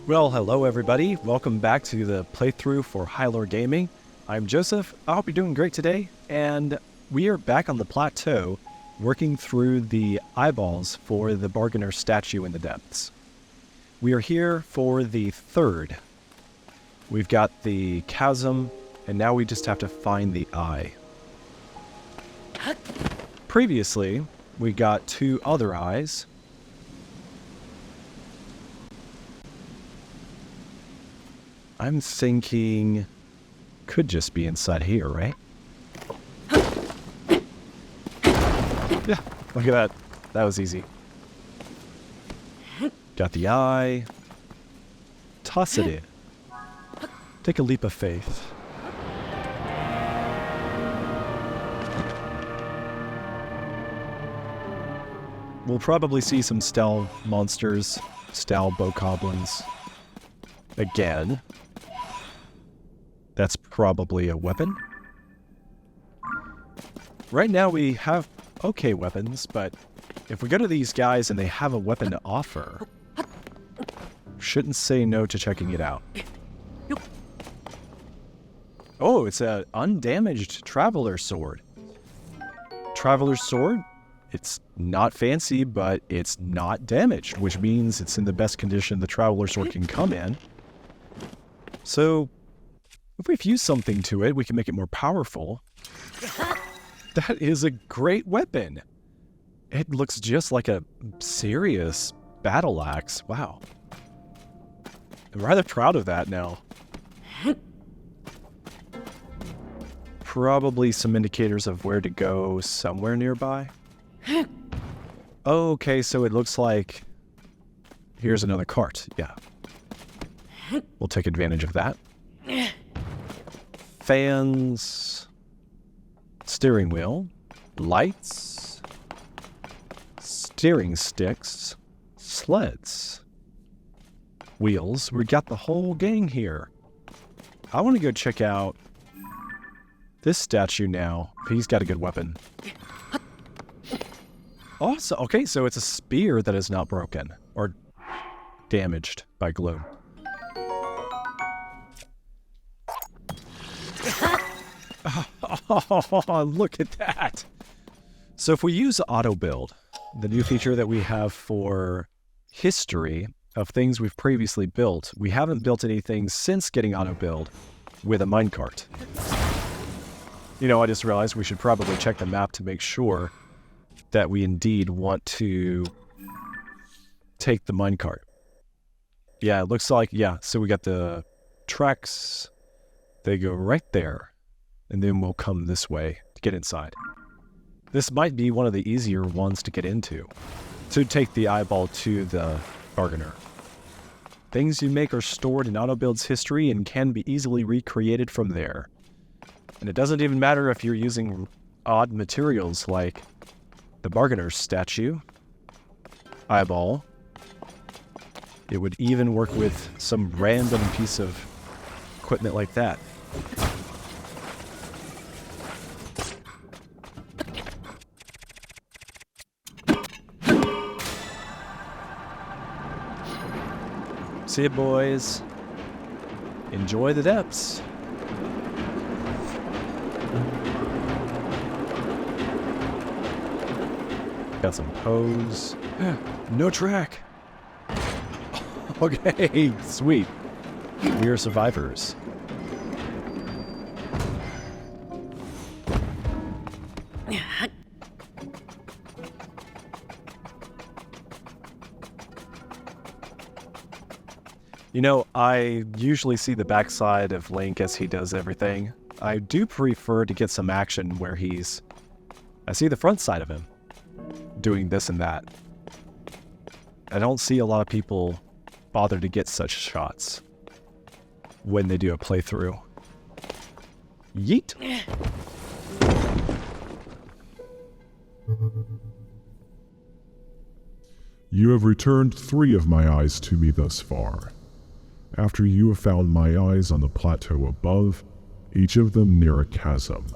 Well, hello everybody. Welcome back to the playthrough for Hylore Gaming. I'm Joseph. I hope you're doing great today. And we are back on the plateau working through the eyeballs for the bargainer statue in the depths. We are here for the third. We've got the chasm, and now we just have to find the eye. Previously, we got two other eyes. I'm thinking could just be inside here, right? Yeah, look at that. That was easy. Got the eye. Toss it in. Take a leap of faith. We'll probably see some stealth monsters, stealth bokoblins. Again. That's probably a weapon. Right now we have okay weapons, but if we go to these guys and they have a weapon to offer, shouldn't say no to checking it out. Oh, it's an undamaged traveler sword. Traveler's sword? It's not fancy, but it's not damaged, which means it's in the best condition the traveler sword can come in. So, if we fuse something to it, we can make it more powerful. That is a great weapon. It looks just like a serious battle axe. Wow. I'm rather proud of that now. Probably some indicators of where to go somewhere nearby. Okay, so it looks like here's another cart. Yeah. We'll take advantage of that. Fans, steering wheel, lights, steering sticks, sleds, wheels. We got the whole gang here. I want to go check out this statue now. He's got a good weapon. Awesome. Okay, so it's a spear that is not broken or damaged by gloom. Oh, look at that. So if we use auto build, the new feature that we have for history of things we've previously built, we haven't built anything since getting auto build with a minecart. You know, I just realized we should probably check the map to make sure that we indeed want to take the minecart. Yeah, it looks like, yeah, so we got the tracks. They go right there. And then we'll come this way to get inside. This might be one of the easier ones to get into. To take the eyeball to the bargainer. Things you make are stored in AutoBuild's history and can be easily recreated from there. And it doesn't even matter if you're using odd materials like the bargainer's statue, eyeball. It would even work with some random piece of equipment like that. See ya, boys. Enjoy the depths. Got some poes. No track. Okay, sweet. We are survivors. You know, I usually see the backside of Link as he does everything. I do prefer to get some action where I see the front side of him doing this and that. I don't see a lot of people bother to get such shots when they do a playthrough. Yeet! You have returned 3 of my eyes to me thus far. After you have found my eyes on the plateau above, each of them near a chasm.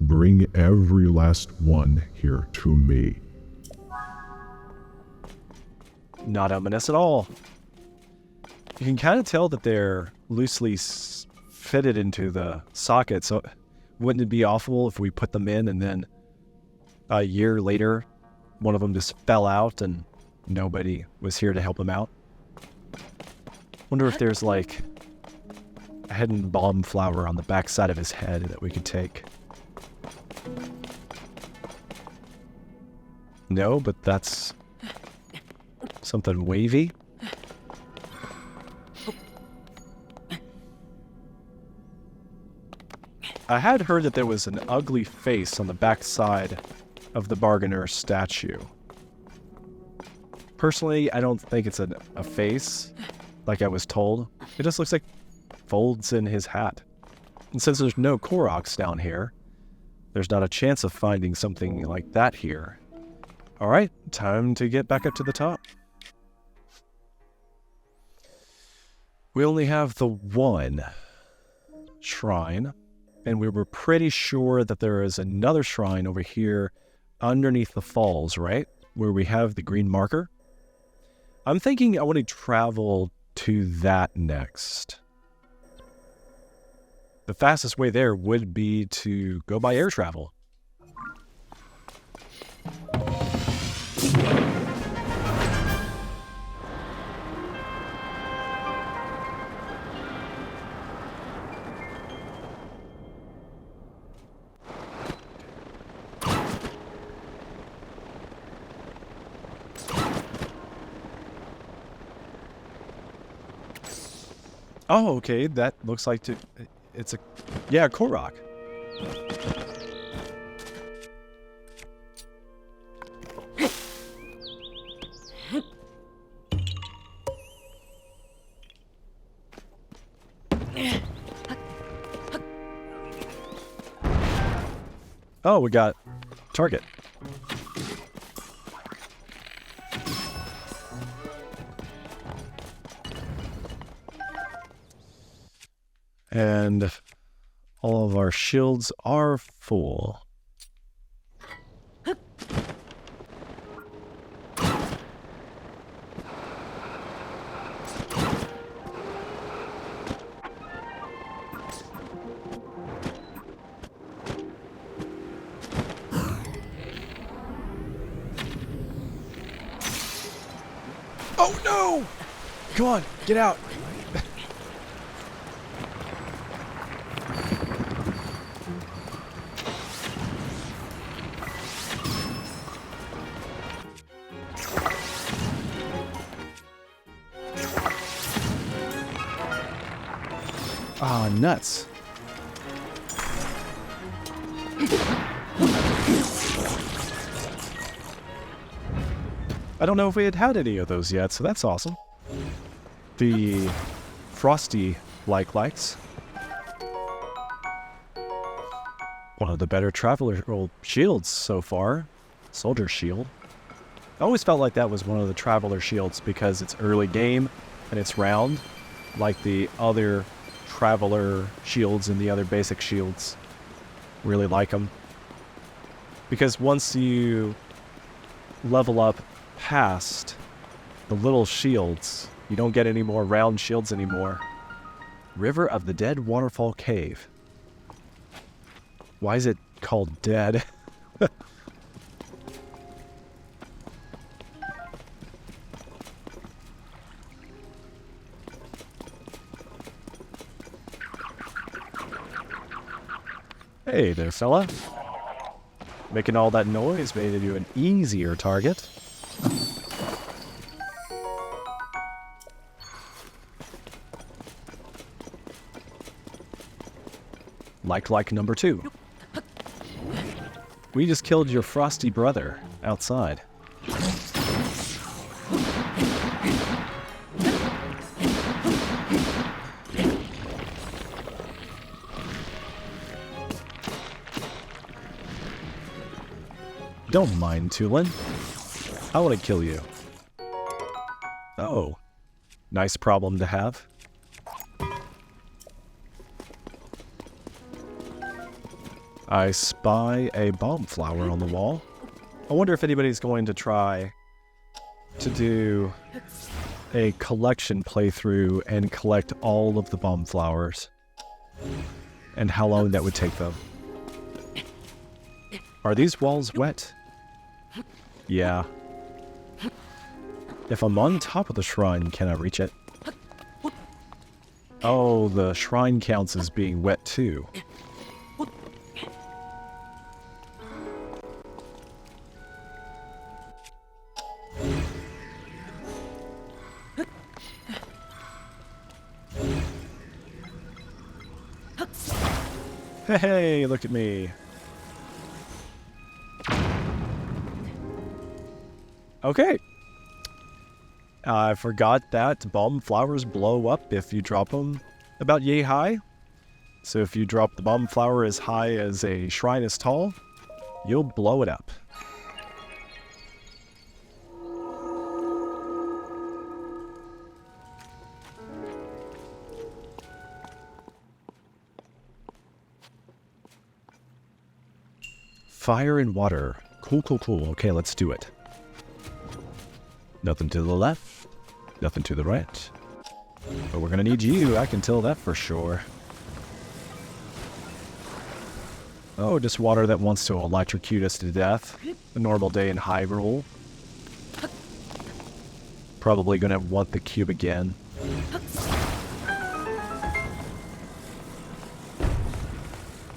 Bring every last one here to me. Not ominous at all. You can kind of tell that they're loosely fitted into the socket, so wouldn't it be awful if we put them in and then a year later one of them just fell out and nobody was here to help him out? Wonder if there's like a hidden bomb flower on the backside of his head that we could take. No, but that's something wavy. I had heard that there was an ugly face on the backside of the Bargainer statue. Personally, I don't think it's a face, like I was told. It just looks like folds in his hat. And since there's no Koroks down here, there's not a chance of finding something like that here. Alright, time to get back up to the top. We only have the one shrine, and we were pretty sure that there is another shrine over here underneath the falls, right? Where we have the green marker. I'm thinking I want to travel to that next. The fastest way there would be to go by air travel. Oh, okay, that looks like it's a, yeah, a Korok. Oh, we got target. And all of our shields are full. Oh no! Come on, get out! Ah, nuts. I don't know if we had any of those yet, so that's awesome. The frosty likes. One of the better traveler shields so far. Soldier shield. I always felt like that was one of the traveler shields because it's early game and it's round, like the other traveler shields and the other basic shields. Really like them. Because once you level up past the little shields, you don't get any more round shields anymore. River of the Dead Waterfall Cave. Why is it called dead? Hey there, fella. Making all that noise made you an easier target. Like number 2. We just killed your frosty brother outside. Don't mind, Tulin. I want to kill you. Oh. Nice problem to have. I spy a bomb flower on the wall. I wonder if anybody's going to try to do a collection playthrough and collect all of the bomb flowers. And how long that would take them. Are these walls wet? Yeah. If I'm on top of the shrine, can I reach it? Oh, the shrine counts as being wet too. Hey, look at me. Okay. I forgot that bomb flowers blow up if you drop them about yay high. So if you drop the bomb flower as high as a shrine is tall, you'll blow it up. Fire and water. Cool, cool, cool. Okay, let's do it. Nothing to the left, nothing to the right. But we're gonna need you, I can tell that for sure. Oh, just water that wants to electrocute us to death. A normal day in Hyrule. Probably gonna want the cube again.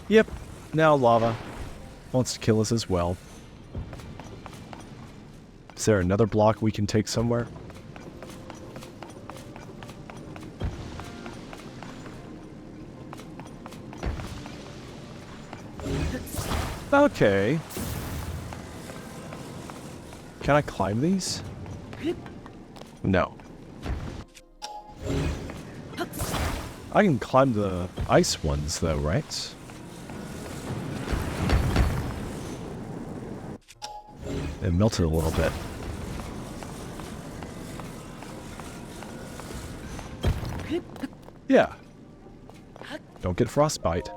Yep, now lava. Wants to kill us as well. Is there another block we can take somewhere? Okay. Can I climb these? No. I can climb the ice ones though, right? It melted a little bit. Yeah. Don't get frostbite.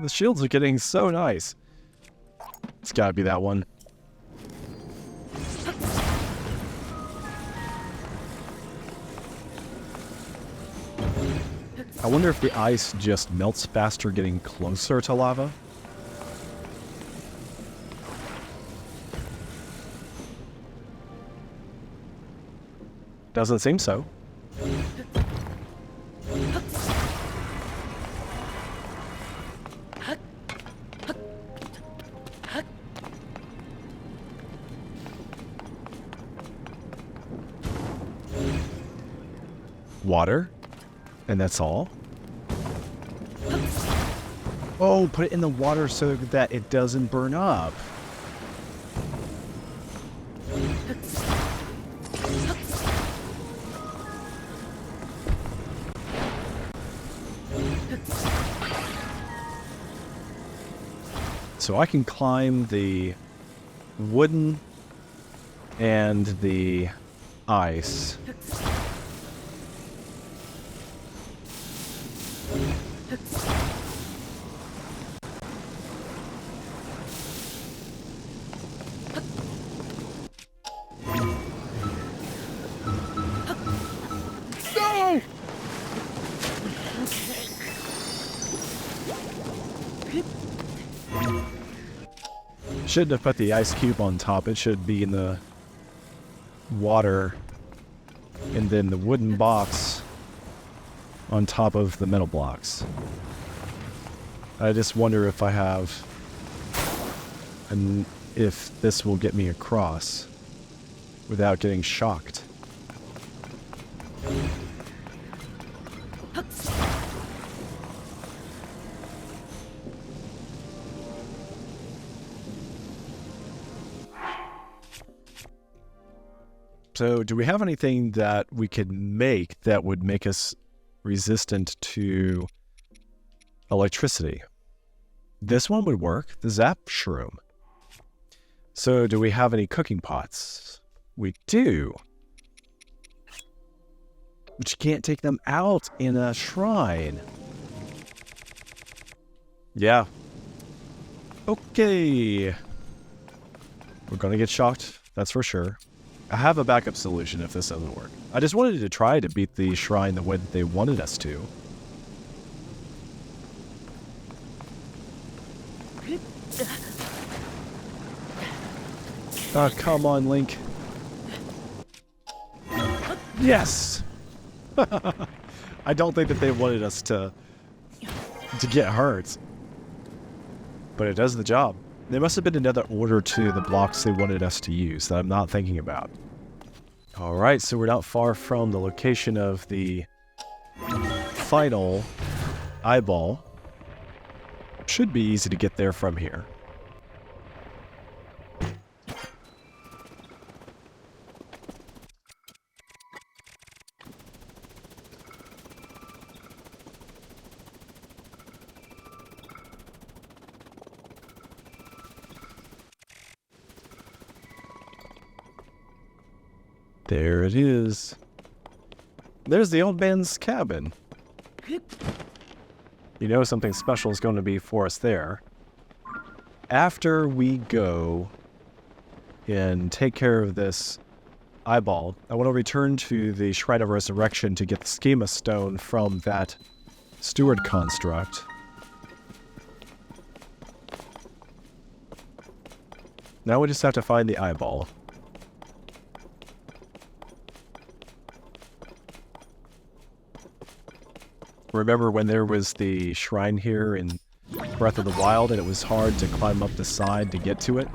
The shields are getting so nice. It's gotta be that one. I wonder if the ice just melts faster getting closer to lava. Doesn't seem so. Water? And that's all? Oh, put it in the water so that it doesn't burn up. So I can climb the wooden and the ice. No! Shouldn't have put the ice cube on top. It should be in the water and then the wooden box on top of the metal blocks. I just wonder if I have if this will get me across without getting shocked. So, do we have anything that we could make that would make us resistant to electricity? This one would work, the Zap Shroom. So, do we have any cooking pots? We do. But you can't take them out in a shrine. Yeah. Okay. We're going to get shocked, that's for sure. I have a backup solution if this doesn't work. I just wanted to try to beat the shrine the way that they wanted us to. Oh, come on, Link. Yes! I don't think that they wanted us to get hurt. But it does the job. There must have been another order to the blocks they wanted us to use that I'm not thinking about. Alright, so we're not far from the location of the final eyeball. Should be easy to get there from here. There it is. There's the old man's cabin. You know something special is going to be for us there. After we go and take care of this eyeball, I want to return to the Shrine of Resurrection to get the schema stone from that steward construct. Now we just have to find the eyeball. Remember when there was the shrine here in Breath of the Wild and it was hard to climb up the side to get to it?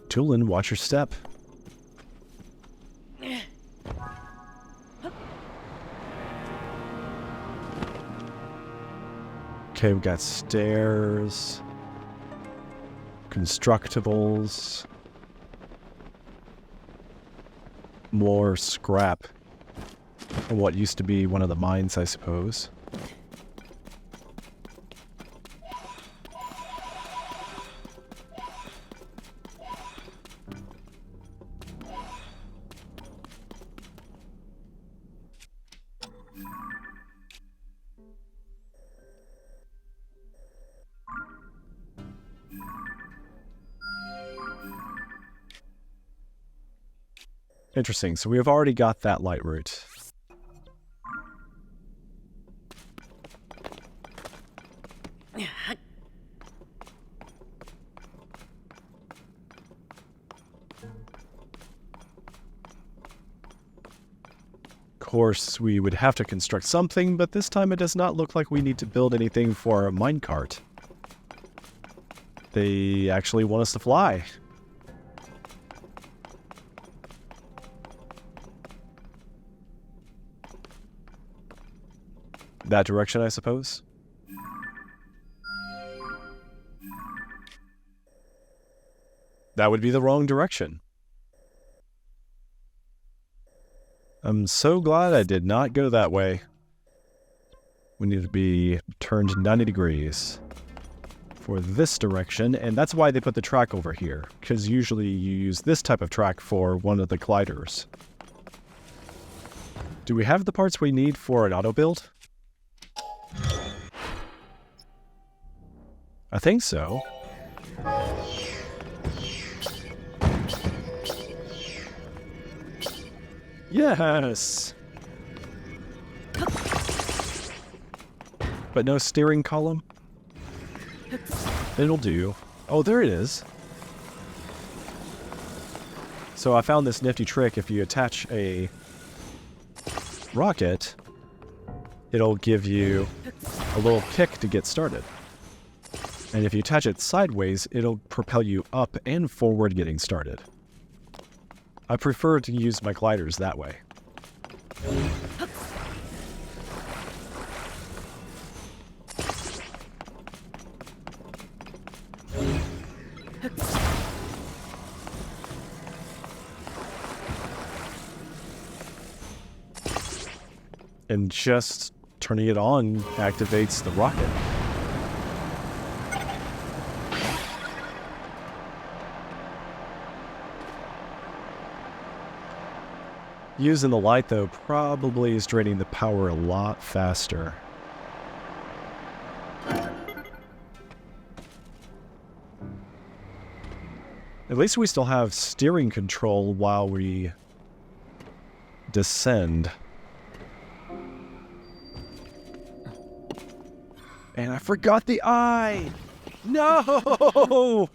Tulin, watch your step. Okay, we've got stairs, constructibles, more scrap from what used to be one of the mines, I suppose. Interesting, so we have already got that light route. Of course, we would have to construct something, but this time it does not look like we need to build anything for our minecart. They actually want us to fly. That direction, I suppose? That would be the wrong direction. I'm so glad I did not go that way. We need to be turned 90 degrees for this direction, and that's why they put the track over here, because usually you use this type of track for one of the gliders. Do we have the parts we need for an auto build? I think so. Yes! But no steering column? It'll do. Oh, there it is. So I found this nifty trick. If you attach a rocket, it'll give you a little kick to get started. And if you attach it sideways, it'll propel you up and forward getting started. I prefer to use my gliders that way. And just turning it on activates the rocket. Using the light, though, probably is draining the power a lot faster. At least we still have steering control while we descend. And I forgot the eye! No!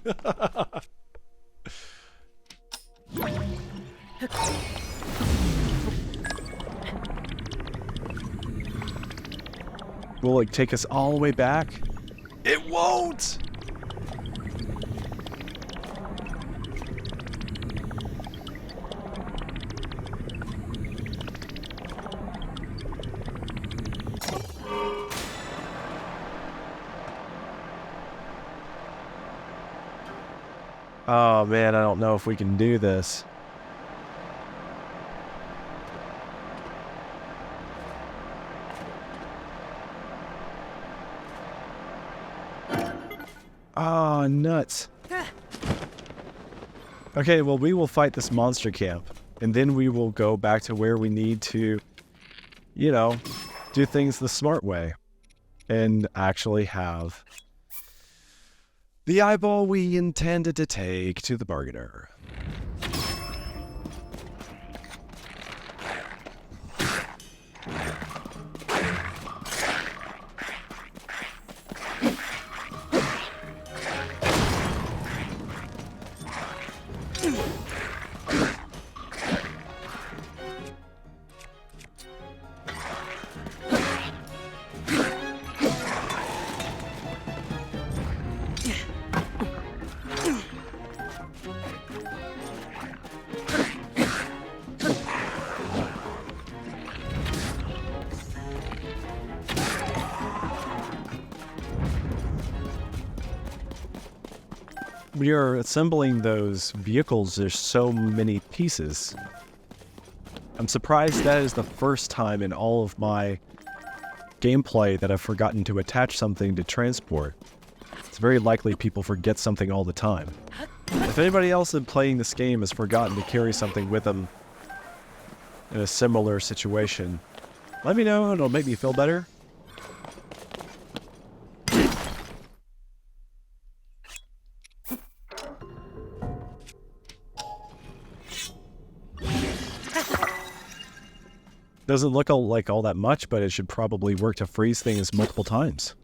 Will it take us all the way back? It won't! Oh man, I don't know if we can do this. Oh, nuts. Okay, well, we will fight this monster camp, and then we will go back to where we need to, you know, do things the smart way, and actually have the eyeball we intended to take to the bargainer. We are assembling those vehicles. There's so many pieces. I'm surprised that is the first time in all of my gameplay that I've forgotten to attach something to transport. It's very likely people forget something all the time. If anybody else in playing this game has forgotten to carry something with them in a similar situation, let me know. It'll make me feel better. Doesn't look like all that much, but it should probably work to freeze things multiple times.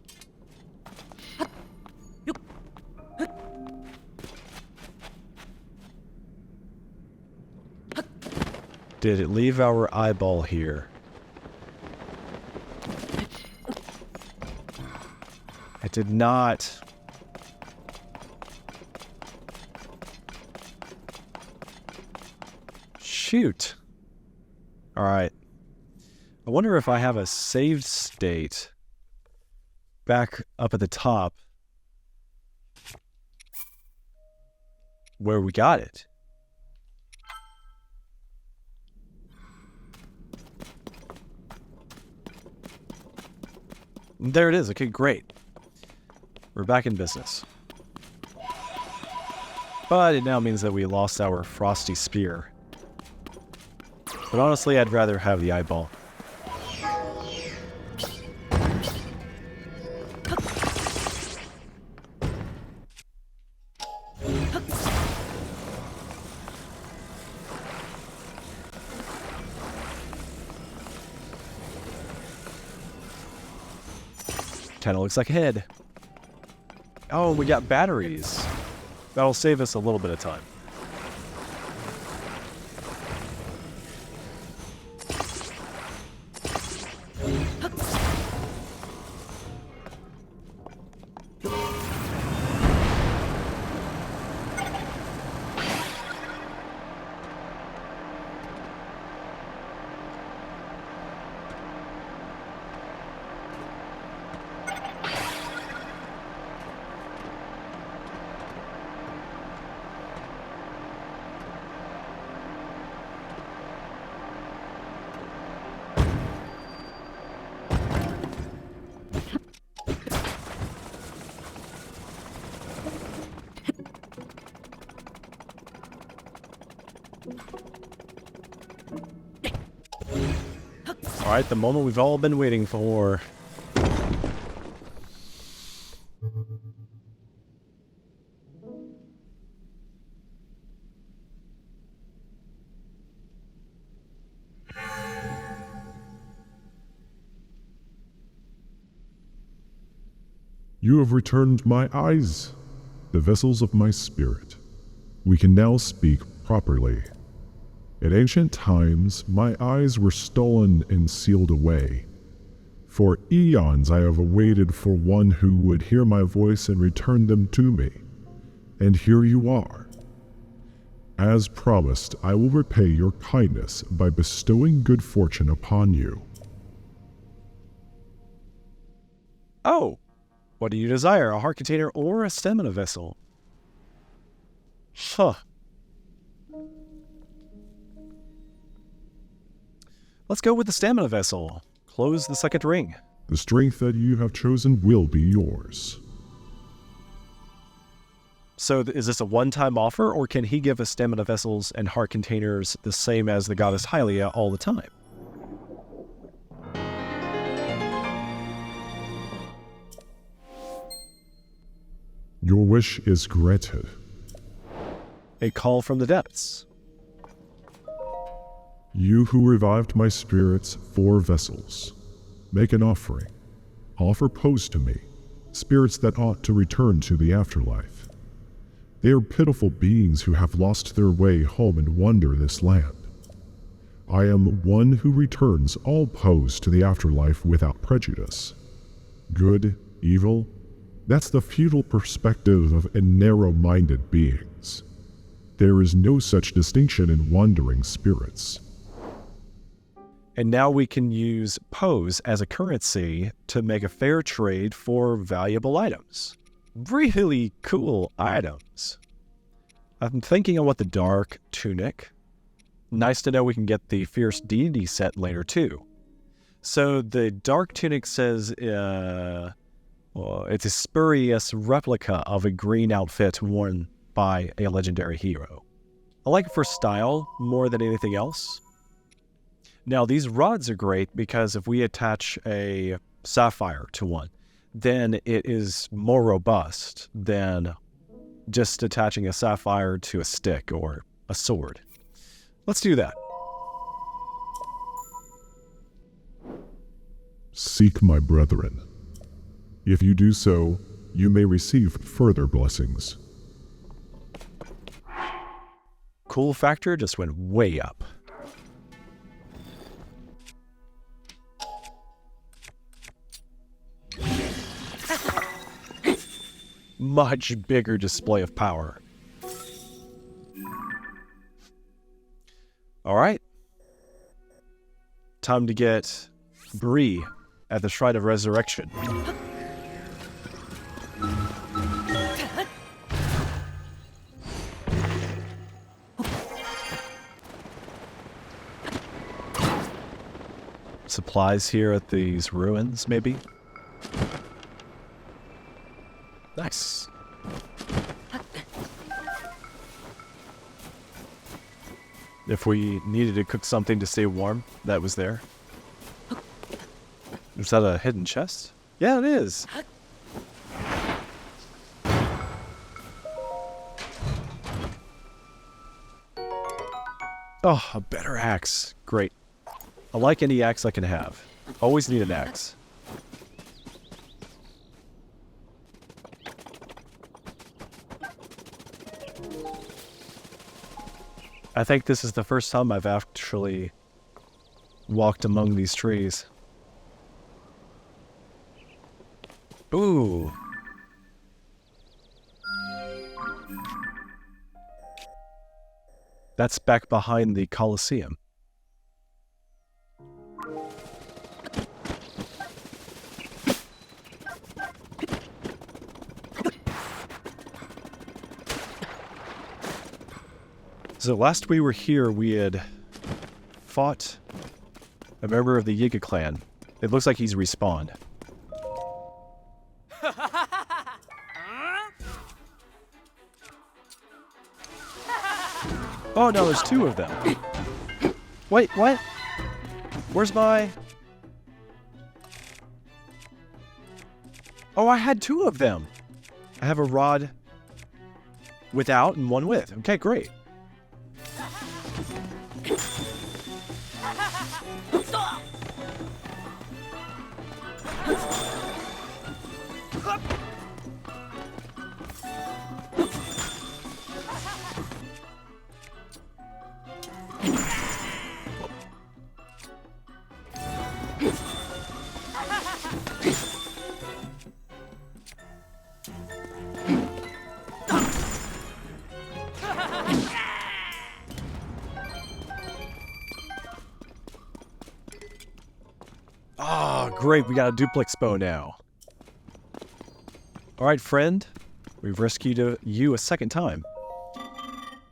Did it leave our eyeball here? It did not. Shoot. All right. I wonder if I have a saved state back up at the top where we got it. There it is. Okay, great. We're back in business. But it now means that we lost our frosty spear. But honestly, I'd rather have the eyeball. Kind of looks like a head. Oh, we got batteries. That'll save us a little bit of time. Alright, the moment we've all been waiting for. You have returned my eyes, the vessels of my spirit. We can now speak properly. In ancient times, my eyes were stolen and sealed away. For eons I have awaited for one who would hear my voice and return them to me. And here you are. As promised, I will repay your kindness by bestowing good fortune upon you. Oh! What do you desire? A heart container or a stamina vessel? Huh. Let's go with the stamina vessel. Close the second ring. The strength that you have chosen will be yours. So is this a one-time offer, or can he give us stamina vessels and heart containers the same as the goddess Hylore all the time? Your wish is granted. A call from the depths. You who revived my spirits 4 vessels, make an offering. Offer poes to me, spirits that ought to return to the afterlife. They are pitiful beings who have lost their way home and wander this land. I am one who returns all poes to the afterlife without prejudice. Good, evil, that's the futile perspective of narrow-minded beings. There is no such distinction in wandering spirits. And now we can use poes as a currency to make a fair trade for valuable items. Really cool items. I'm thinking I want the dark tunic. Nice to know we can get the fierce deity set later too. So the dark tunic says it's a spurious replica of a green outfit worn by a legendary hero. I like it for style more than anything else. Now these rods are great because if we attach a sapphire to one, then it is more robust than just attaching a sapphire to a stick or a sword. Let's do that. Seek my brethren. If you do so, you may receive further blessings. Cool factor just went way up. Much bigger display of power. All right. Time to get Bree at the Shrine of Resurrection. Supplies here at these ruins, maybe? Nice. If we needed to cook something to stay warm, that was there. Is that a hidden chest? Yeah, it is. Oh, a better axe. Great. I like any axe I can have. Always need an axe. I think this is the first time I've actually walked among these trees. Ooh. That's back behind the Colosseum. So last we were here, we had fought a member of the Yiga Clan. It looks like he's respawned. Oh no, there's 2 of them. Wait, what? Where's my... Oh, I had 2 of them. I have a rod without and one with. Okay, great. Ah, great. We got a duplex bow now. All right, friend. We've rescued you a second time.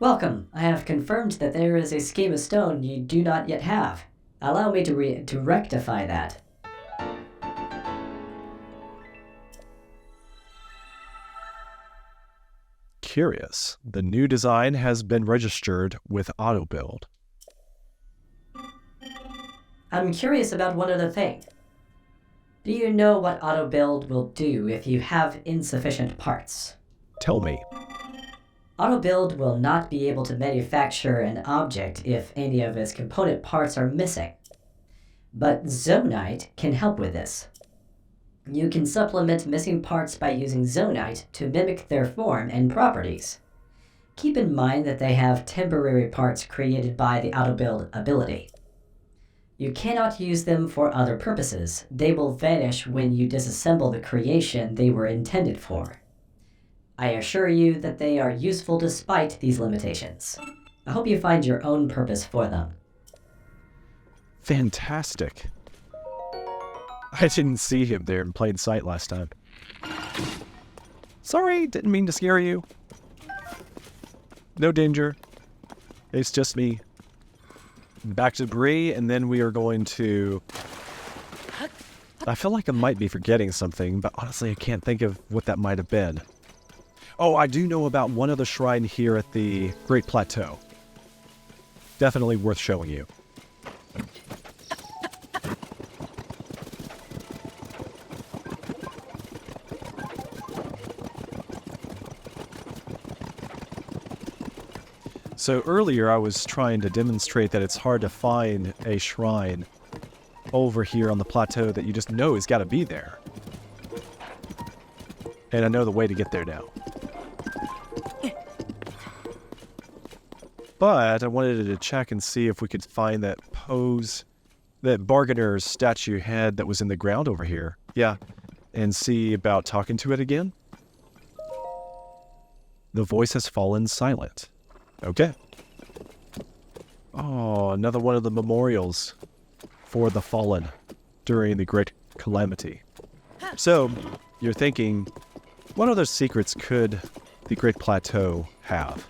Welcome. I have confirmed that there is a schema stone you do not yet have. Allow me to rectify that. Curious. The new design has been registered with auto build. I'm curious about one other thing. Do you know what auto build will do if you have insufficient parts? Tell me. Auto build will not be able to manufacture an object if any of its component parts are missing. But Zonai can help with this. You can supplement missing parts by using Zonai to mimic their form and properties. Keep in mind that they have temporary parts created by the auto build ability. You cannot use them for other purposes. They will vanish when you disassemble the creation they were intended for. I assure you that they are useful despite these limitations. I hope you find your own purpose for them. Fantastic. I didn't see him there in plain sight last time. Sorry, didn't mean to scare you. No danger. It's just me. Back to debris, and then we are going to... I feel like I might be forgetting something, but honestly I can't think of what that might have been. Oh, I do know about one other shrine here at the Great Plateau. Definitely worth showing you. So earlier I was trying to demonstrate that it's hard to find a shrine over here on the plateau that you just know has got to be there. And I know the way to get there now. But I wanted to check and see if we could find that poes, that bargainer's statue head that was in the ground over here. Yeah, and see about talking to it again. The voice has fallen silent. Okay. Oh, another one of the memorials for the fallen during the Great Calamity. So, you're thinking, what other secrets could the Great Plateau have?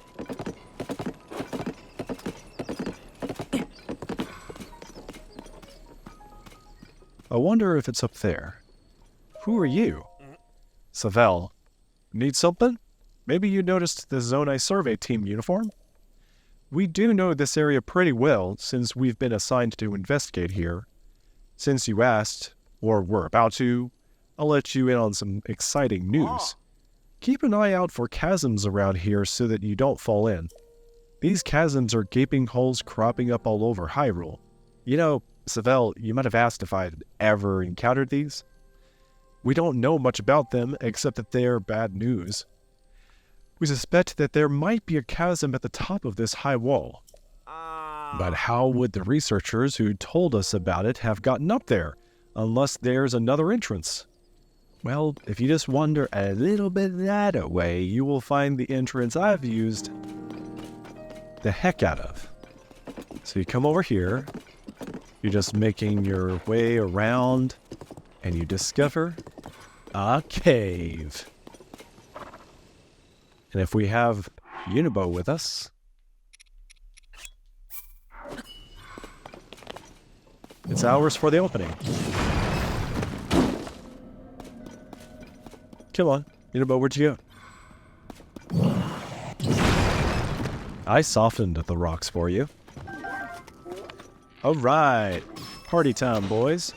I wonder if it's up there. Who are you? Savelle. Need something? Maybe you noticed the Zonai survey team uniform? We do know this area pretty well since we've been assigned to investigate here. Since you asked, or were about to, I'll let you in on some exciting news. Keep an eye out for chasms around here so that you don't fall in. These chasms are gaping holes cropping up all over Hyrule. You know, Savelle, you might have asked if I'd ever encountered these. We don't know much about them except that they're bad news. We suspect that there might be a chasm at the top of this high wall. But how would the researchers who told us about it have gotten up there, unless there's another entrance? Well, if you just wander a little bit that way, you will find the entrance I've used the heck out of. So you come over here, you're just making your way around, and you discover a cave. And if we have Unibo with us, it's ours for the opening. Come on, Unibo, where'd you go? I softened the rocks for you. All right, party time, boys.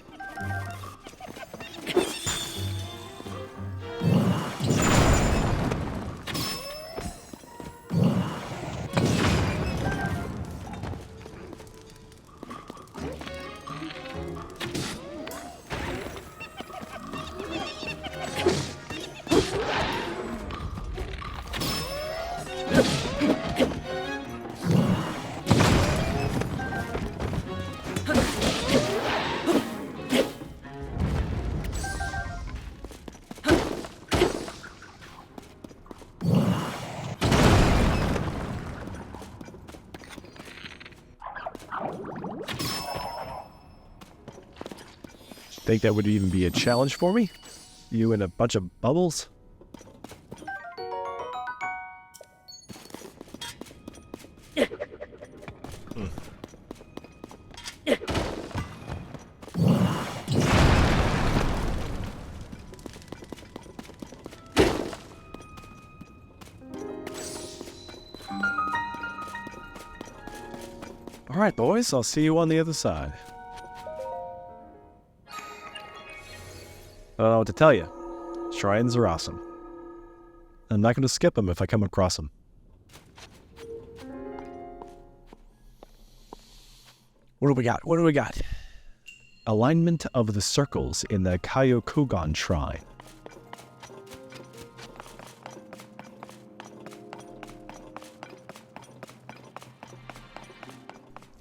Think that would even be a challenge for me? You in a bunch of bubbles? Alright, boys, I'll see you on the other side. I don't know what to tell you. Shrines are awesome. I'm not going to skip them if I come across them. What do we got? What do we got? Alignment of the circles in the Kyokugon shrine.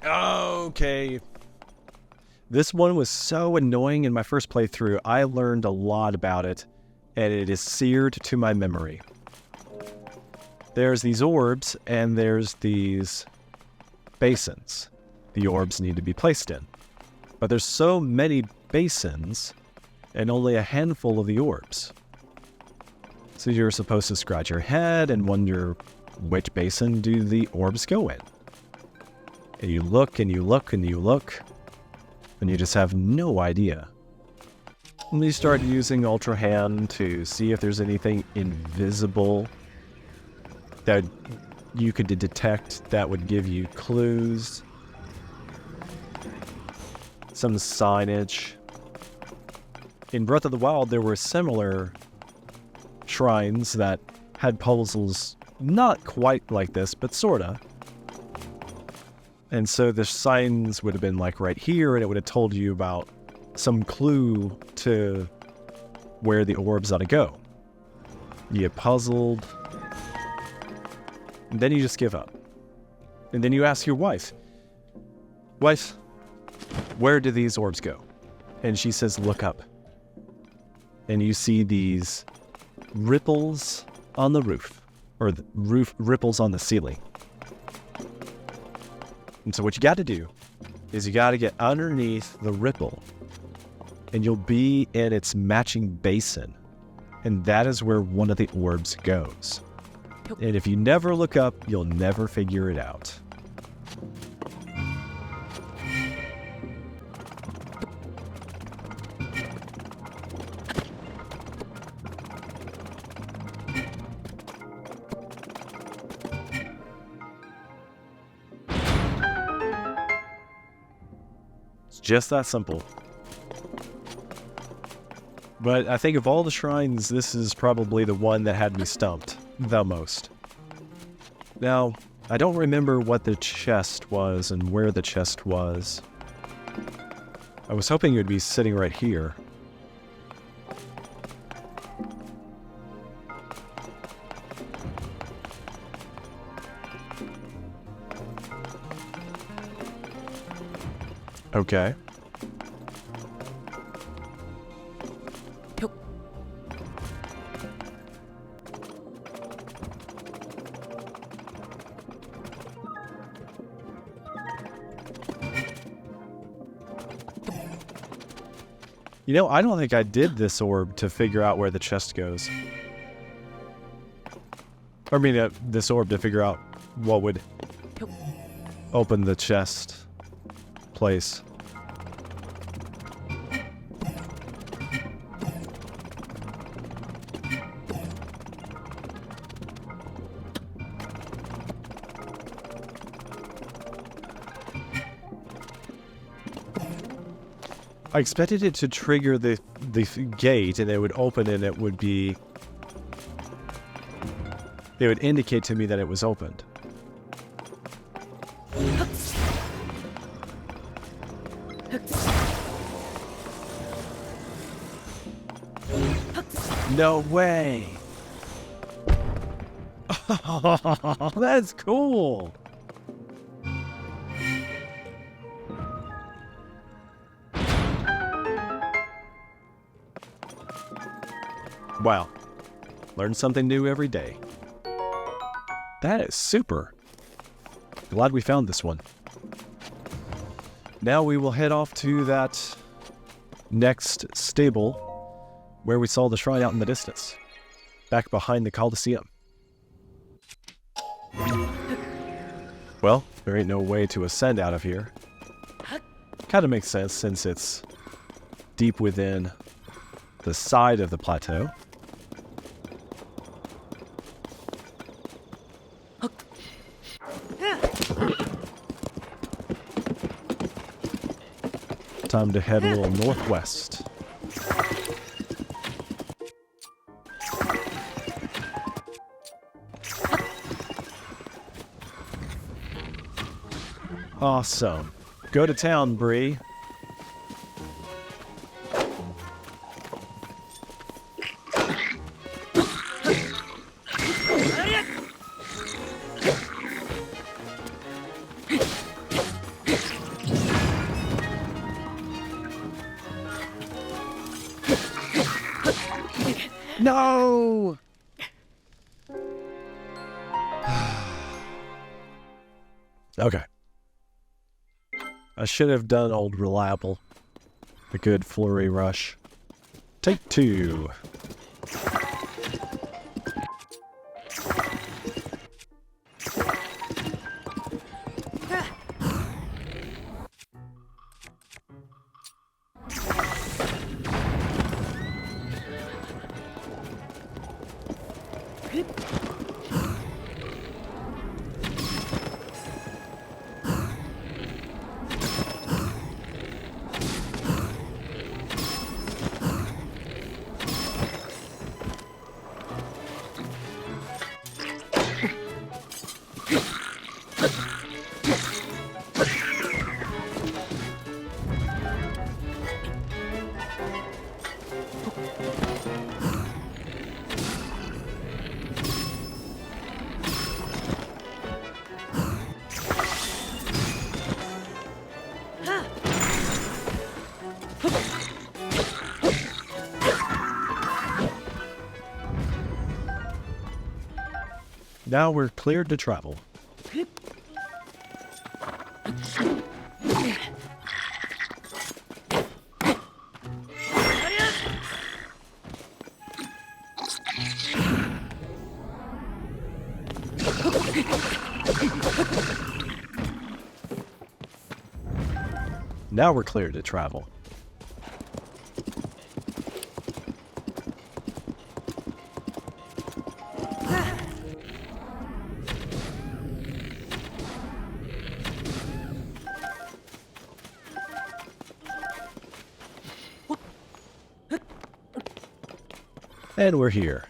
Okay. This one was so annoying in my first playthrough. I learned a lot about it, and it is seared to my memory. There's these orbs, and there's these basins the orbs need to be placed in. But there's so many basins, and only a handful of the orbs. So you're supposed to scratch your head and wonder, which basin do the orbs go in? And you look, and you look, and you look, and you just have no idea. And you start using Ultra Hand to see if there's anything invisible that you could detect that would give you clues. Some signage. In Breath of the Wild, there were similar shrines that had puzzles not quite like this, but sorta. And so the signs would have been like right here, and it would have told you about some clue to where the orbs ought to go. You get puzzled, and then you just give up. And then you ask your wife, "Wife, where do these orbs go?" And she says, "Look up." And you see these ripples on the roof, or the roof ripples on the ceiling. And so what you got to do is you got to get underneath the ripple, and you'll be in its matching basin. And that is where one of the orbs goes. And if you never look up, you'll never figure it out. Just that simple. But I think of all the shrines, this is probably the one that had me stumped the most. Now, I don't remember what the chest was and where the chest was. I was hoping it would be sitting right here. Okay. You know, I don't think I did this orb to figure out where the chest goes. I mean, this orb to figure out what would open the chest place. I expected it to trigger the gate, and it would open, and it would indicate to me that it was opened. No way! That's cool! Wow. Learn something new every day. That is super. Glad we found this one. Now we will head off to that next stable where we saw the shrine out in the distance, back behind the Colosseum. Well, there ain't no way to ascend out of here. Kind of makes sense since it's deep within the side of the plateau. Time to head a little northwest. Awesome. Go to town, Bree. No! Okay. I should have done old reliable. A good flurry rush. Take 2. Now we're cleared to travel. Now we're cleared to travel. And we're here.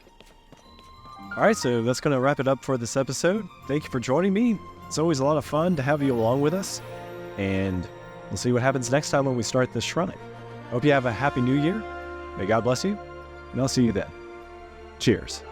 Alright, so that's going to wrap it up for this episode. Thank you for joining me. It's always a lot of fun to have you along with us. And we'll see what happens next time when we start this shrine. Hope you have a happy new year. May God bless you. And I'll see you then. Cheers.